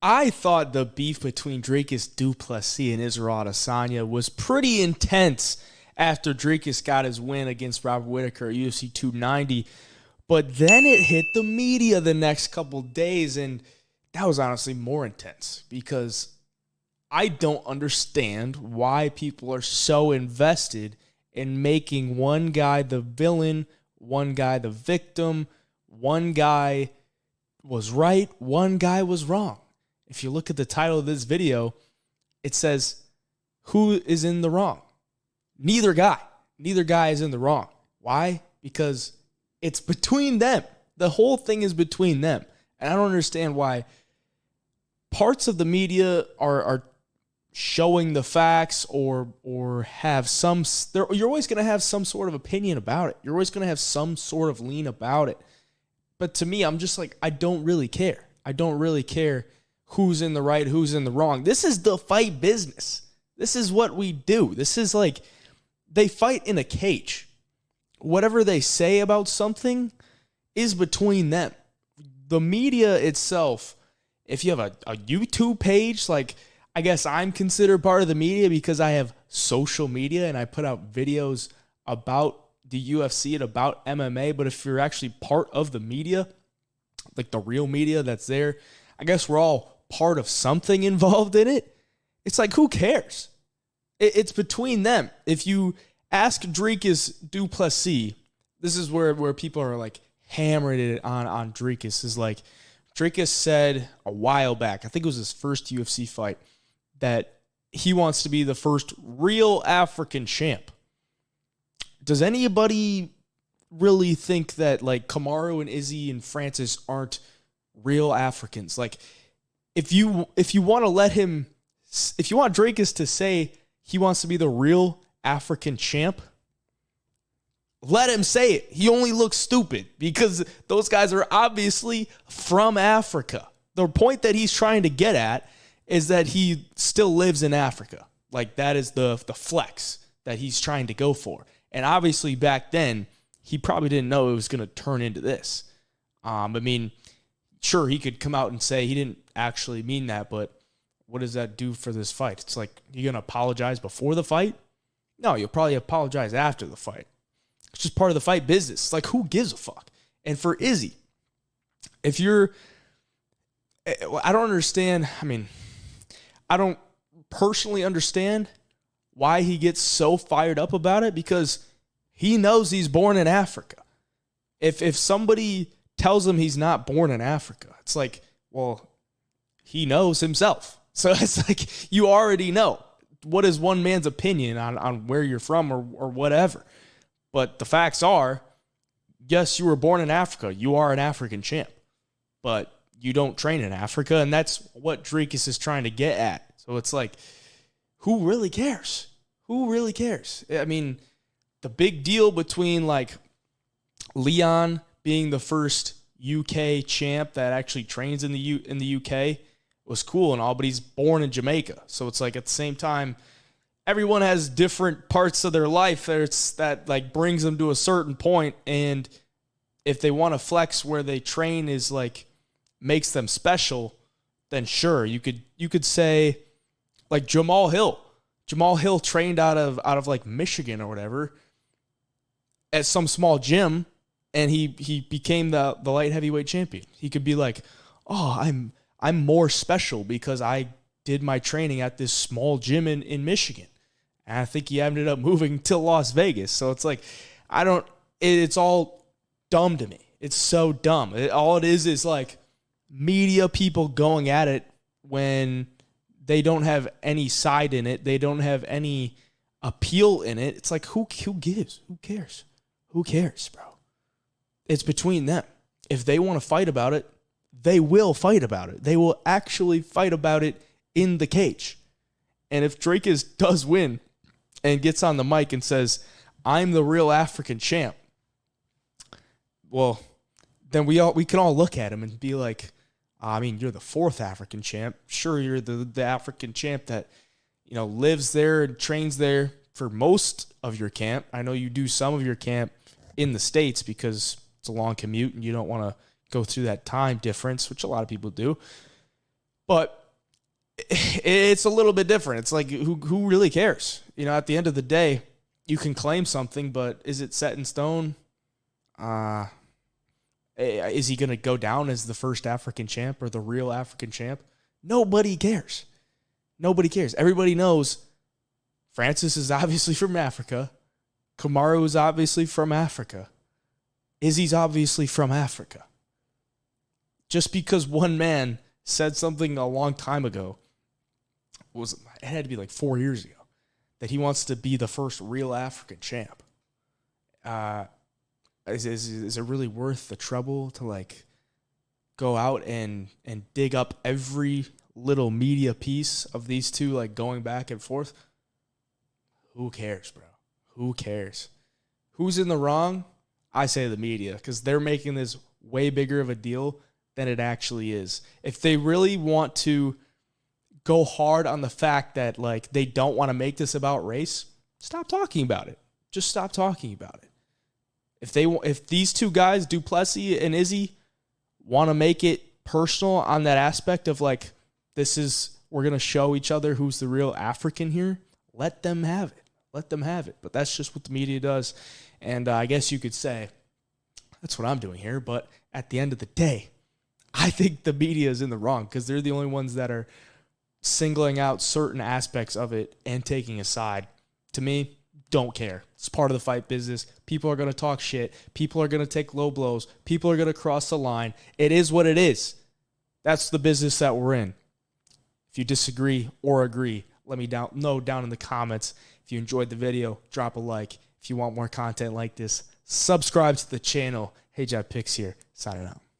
I thought the beef between Dricus Du Plessis and Israel Adesanya was pretty intense after Dricus got his win against Robert Whittaker at UFC 290. But then it hit the media the next couple days, and that was honestly more intense because I don't understand why people are so invested in making one guy the villain, one guy the victim, one guy was right, one guy was wrong. If you look at the title of this video, it says, who is in the wrong? Neither guy. Neither guy is in the wrong. Why? Because it's between them. The whole thing is between them. And I don't understand why parts of the media are showing the facts or have some... You're always going to have some sort of opinion about it. You're always going to have some sort of lean about it. But to me, I'm just like, I don't really care. I don't really care who's in the right, who's in the wrong. This is the fight business. This is what we do. This is like, they fight in a cage. Whatever they say about something is between them. The media itself, if you have a YouTube page, like, I guess I'm considered part of the media because I have social media and I put out videos about the UFC and about MMA. But if you're actually part of the media, like the real media that's there, I guess we're all part of something involved in it. It's like, who cares? It's between them. If you ask Dricus Du Plessis, this is where people are like hammering it on Dricus, is like, Dricus said a while back, I think it was his first UFC fight, that he wants to be the first real African champ. Does anybody really think that like Kamaru and Izzy and Francis aren't real Africans? Like, if you want to let him, if you want Dricus to say he wants to be the real African champ, let him say it. He only looks stupid because those guys are obviously from Africa. The point that he's trying to get at is that he still lives in Africa. Like, that is the flex that he's trying to go for. And obviously back then, he probably didn't know it was going to turn into this. I mean, sure, he could come out and say he didn't actually mean that, but what does that do for this fight? It's like, you going to apologize before the fight? No, you'll probably apologize after the fight. It's just part of the fight business. It's like, who gives a fuck? And for Izzy, if you're... I don't understand. I mean, I don't personally understand why he gets so fired up about it, because he knows he's born in Africa. If somebody tells him he's not born in Africa, it's like, well, he knows himself. So it's like, you already know. What is one man's opinion on where you're from or whatever? But the facts are, yes, you were born in Africa. You are an African champ. But you don't train in Africa, and that's what Dricus is trying to get at. So it's like, who really cares? Who really cares? I mean, the big deal between like Leon being the first UK champ that actually trains in the UK was cool and all, but he's born in Jamaica. So it's like, at the same time, everyone has different parts of their life that like brings them to a certain point, and if they want to flex where they train is like makes them special, then sure, you could say like Jamal Hill. Jamal Hill trained out of like Michigan or whatever at some small gym, and he became the light heavyweight champion. He could be like, oh, I'm more special because I did my training at this small gym in Michigan. And I think he ended up moving to Las Vegas. So it's like, it's all dumb to me. It's so dumb. All it is like media people going at it when they don't have any side in it. They don't have any appeal in it. It's like, who gives? Who cares? Who cares, bro? It's between them. If they want to fight about it, they will fight about it. They will actually fight about it in the cage. And if Dricus does win and gets on the mic and says, I'm the real African champ, well, then we can all look at him and be like, I mean, you're the fourth African champ. Sure, you're the African champ that, lives there and trains there for most of your camp. I know you do some of your camp in the States because it's a long commute and you don't want to go through that time difference, which a lot of people do. But it's a little bit different. It's like, who really cares? You know, at the end of the day, you can claim something, but is it set in stone? Is he going to go down as the first African champ or the real African champ? Nobody cares. Nobody cares. Everybody knows Francis is obviously from Africa. Kamaru is obviously from Africa. Izzy's obviously from Africa. Just because one man said something a long time ago, it had to be like 4 years ago, that he wants to be the first real African champ. Is it really worth the trouble to like go out and dig up every little media piece of these two like going back and forth? Who cares, bro? Who cares? Who's in the wrong? I say the media, because they're making this way bigger of a deal than it actually is. If they really want to go hard on the fact that like they don't want to make this about race, stop talking about it. Just stop talking about it. If these two guys, Du Plessis and Izzy, want to make it personal on that aspect of like, we're going to show each other who's the real African here, let them have it. Let them have it. But that's just what the media does. And I guess you could say that's what I'm doing here. But at the end of the day, I think the media is in the wrong, because they're the only ones that are singling out certain aspects of it and taking a side. To me, don't care. It's part of the fight business. People are going to talk shit. People are going to take low blows. People are going to cross the line. It is what it is. That's the business that we're in. If you disagree or agree, let me know down in the comments. If you enjoyed the video, drop a like. If you want more content like this, subscribe to the channel. Hey, Jab Picks here, signing out.